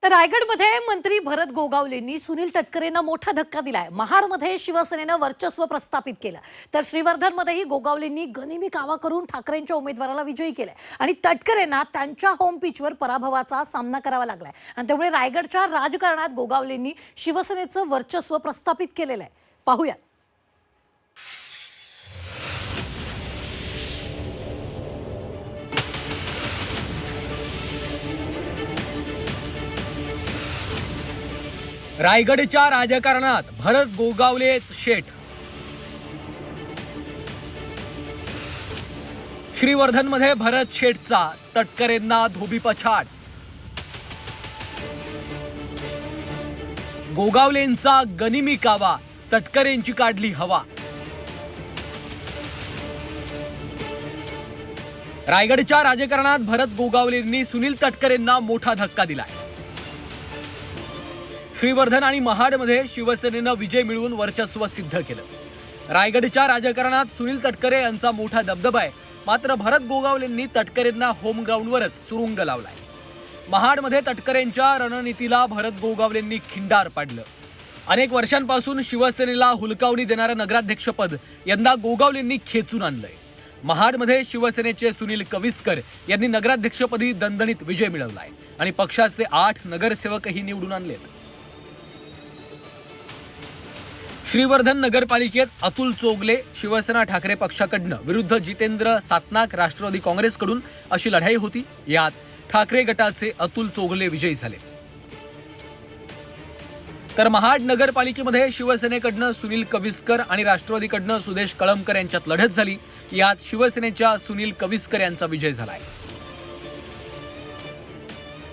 तर रायगडमध्ये मंत्री भरत गोगावलेंनी सुनील तटकरेंना मोठा धक्का दिलाय। महाडमध्ये शिवसेनेनं वर्चस्व प्रस्थापित केलं, तर श्रीवर्धनमध्येही गोगावलेंनी गनिमी कावा करून ठाकरेंच्या उमेदवाराला विजयी केलंय आणि तटकरेंना त्यांच्या होम पिचवर पराभवाचा सामना करावा लागलाय। आणि त्यामुळे रायगडच्या राजकारणात गोगावलेंनी शिवसेनेचं वर्चस्व प्रस्थापित केलेलं आहे। पाहूया। रायगडच्या राजकारणात भरत गोगावलेच शेठ। श्रीवर्धनमध्ये भरत शेठचा तटकरेंना धोबीपछाड। गोगावलेंचा गनिमी कावा, तटकरेंची काढली हवा। रायगडच्या राजकारणात भरत गोगावलेंनी सुनील तटकरेंना मोठा धक्का दिलाय। श्रीवर्धन आणि महाडमध्ये शिवसेनेनं विजय मिळवून वर्चस्व सिद्ध केलं। रायगडच्या राजकारणात सुनील तटकरे यांचा मोठा दबदबा आहे, मात्र भरत गोगावलेंनी तटकरेंना होम ग्राउंडवरच सुरुंग लावलाय। महाडमध्ये तटकरेंच्या रणनीतीला भरत गोगावलेंनी खिंडार पाडलं। अनेक वर्षांपासून शिवसेनेला हुलकावणी देणारं नगराध्यक्षपद यंदा गोगावलेंनी खेचून आणलंय। महाडमध्ये शिवसेनेचे सुनील कविस्कर यांनी नगराध्यक्षपदी दणदणीत विजय मिळवलाय आणि पक्षाचे 8 नगरसेवकही निवडून आणलेत। श्रीवर्धन नगरपालिकेत अतुल चोगले शिवसेना ठाकरे पक्षाकडनं विरुद्ध जितेंद्र सातनाक राष्ट्रवादी काँग्रेसकडून अशी लढाई होती। यात ठाकरे गटाचे अतुल चोगले विजयी झाले, तर महाड नगरपालिकेमध्ये शिवसेनेकडनं सुनील कविस्कर आणि राष्ट्रवादीकडनं सुदेश कळमकर यांच्यात लढत झाली। यात शिवसेनेच्या सुनील कविस्कर यांचा विजय झालाय,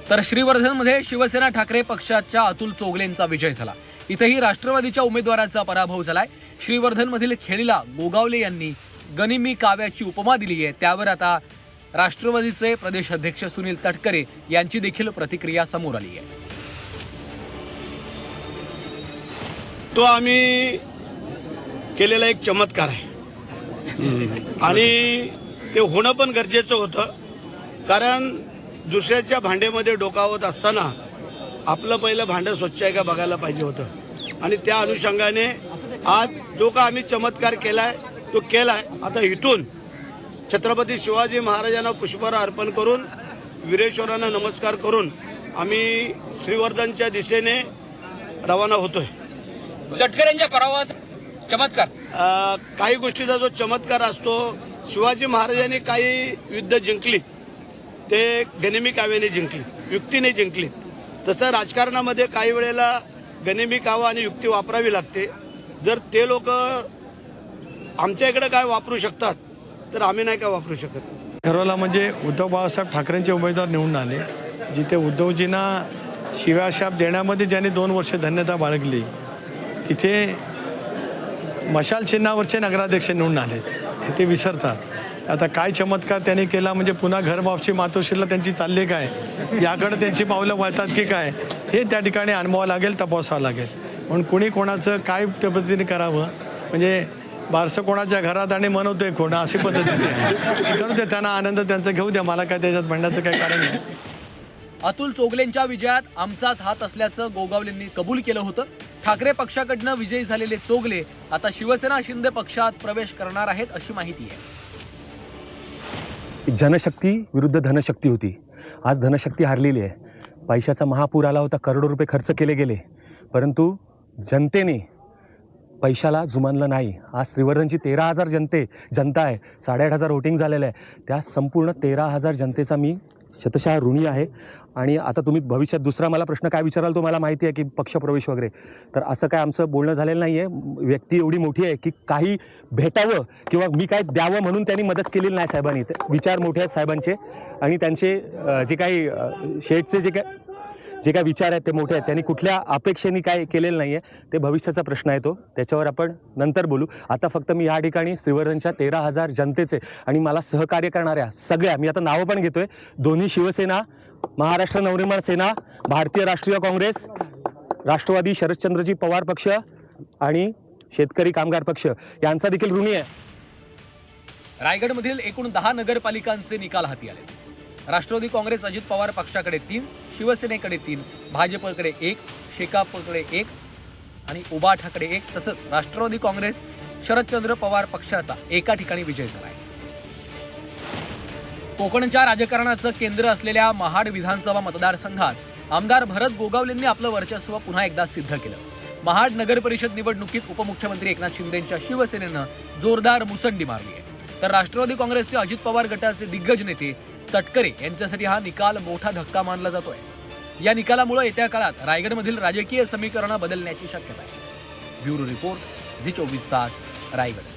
तर श्रीवर्धनमध्ये शिवसेना ठाकरे पक्षाच्या अतुल चोगलेंचा विजय झाला। इथेही राष्ट्रवादीच्या उमेदवाराचा पराभव झालाय। श्रीवर्धनमधील खेळीला गोगावले यांनी गनिमी काव्याची उपमा दिली आहे, त्यावर आता राष्ट्रवादीचे प्रदेश अध्यक्ष सुनील तटकरे यांची देखील प्रतिक्रिया समोर आली आहे। तो आम्ही केलेला एक चमत्कार आहे आणि ते होणं पण गरजेचं होतं, कारण दुसऱ्याच्या भांड्यामध्ये डोकावत असताना आपलं पहिलं भांडं स्वच्छ आहे का बघायला पाहिजे होतं आणि त्या अनुषंगाने आज जो का आम्ही चमत्कार केलाय तो केलाय। आता इथून छत्रपती शिवाजी महाराजांना पुष्पहार अर्पण करून वीरेश्वरांना नमस्कार करून आम्ही श्रीवर्धनच्या दिशेने रवाना होतोय। तटकरेंच्या पराभवात चमत्कार, काही गोष्टीचा जो चमत्कार असतो, शिवाजी महाराजांनी काही युद्ध जिंकली ते गनिमी काव्याने जिंकली, युक्तीने जिंकली। तसं राजकारणामध्ये काही वेळेला गनिमी कावा आणि युक्ती वापरावी लागते। जर ते लोक आमच्या इकडे काय वापरू शकतात तर आम्ही नाही काय वापरू शकत। ठरवलं म्हणजे उद्धव बाळासाहेब ठाकरेंचे उमेदवार निवडून आले, जिथे उद्धवजींना शिव्याशाप देण्यामध्ये ज्यांनी 2 वर्ष धन्यता बाळगली, तिथे मशाल चिन्हावरचे नगराध्यक्ष निवडून आलेत, हे ते विसरतात। आता काय चमत्कार त्यांनी केला म्हणजे पुन्हा घरमावशी मातोश्रीला त्यांची चालली काय, याकडे त्यांची पावलं वळतात की काय, हे त्या ठिकाणी अनुभवावं लागेल, तपासावं लागेल। म्हणून कुणी कोणाचं काय पद्धतीने करावं, म्हणजे बारसं कोणाच्या घरात आणि मनवतोय कोण, अशी पद्धतीने आहे। करू दे त्यांना आनंद त्यांचा, घेऊ द्या, मला काय त्याच्यात म्हणण्याचं काही कारण नाही। अतुल चोगलेंच्या विजयात आमचाच हात असल्याचं गोगावलेंनी कबूल केलं होतं। ठाकरे पक्षाकडनं विजयी झालेले चोगले आता शिवसेना शिंदे पक्षात प्रवेश करणार आहेत अशी माहिती आहे। जनशक्ती विरुद्ध धनशक्ती होती, आज धनशक्ती हारलेली आहे। पैशाचा महापूर आला होता, करोडो रुपये खर्च केले गेले, परंतु जनतेने पैशाला जुमानलं नाही। आज श्रीवर्धनची 13,000 जनता आहे, 8,500 वोटिंग झालेलं आहे। त्या संपूर्ण 13,000 जनतेचा मी शतशः ऋणी आहे। आणि आता तुम्ही भविष्यात दुसरा मला प्रश्न काय विचाराल तो मला माहिती आहे की पक्षप्रवेश वगैरे, तर असं काय आमचं बोलणं झालेलं नाही आहे। व्यक्ती एवढी मोठी आहे की काही भेटावं किंवा मी काय द्यावं म्हणून त्यांनी मदत केलेली नाही साहेबांनी। विचार मोठे आहेत साहेबांचे आणि त्यांचे जे काही शेठचे जे काय विचार आहेत ते मोठे आहेत। त्यांनी कुठल्या अपेक्षेने काय केलेलं नाही आहे, ते भविष्याचा प्रश्न आहे, तो त्याच्यावर आपण नंतर बोलू। आता फक्त मी या ठिकाणी श्रीवर्धनच्या 13,000 जनतेचे आणि मला सहकार्य करणाऱ्या सगळ्या, मी आता नावं पण घेतोय, दोन्ही शिवसेना, महाराष्ट्र नवनिर्माण सेना, भारतीय राष्ट्रीय काँग्रेस, राष्ट्रवादी शरदचंद्रजी पवार पक्ष आणि शेतकरी कामगार पक्ष यांचा देखील ऋणी आहे। रायगडमधील एकूण 10 नगरपालिकांचे निकाल हाती आले। राष्ट्रवादी काँग्रेस अजित पवार पक्षाकडे 3, शिवसेनेकडे 3, भाजपकडे 1, शेकापकडे 1 आणि उबाठाकडे 1, तसंच राष्ट्रवादी काँग्रेस शरदचंद्र पवार पक्षाचा एका ठिकाणी विजय झाला आहे. कोकणच्या राजकारणाचं केंद्र असलेल्या महाड विधानसभा मतदारसंघात आमदार भरत गोगावलेंनी आपलं वर्चस्व पुन्हा एकदा सिद्ध केलं. महाड नगर परिषद निवडणुकीत उपमुख्यमंत्री एकनाथ शिंदेंच्या शिवसेनेनं जोरदार मुसंडी मारली आहे. तर राष्ट्रवादी काँग्रेसचे अजित पवार गटाचे दिग्गज नेते तटकरे यांच्यासाठी हा निकाल मोठा धक्का मानला जातोय. या निकालामुळे येत्या काळात रायगडमधील राजकीय समीकरणं बदलण्याची शक्यता आहे. ब्युरो रिपोर्ट, झी 24 तास, रायगड.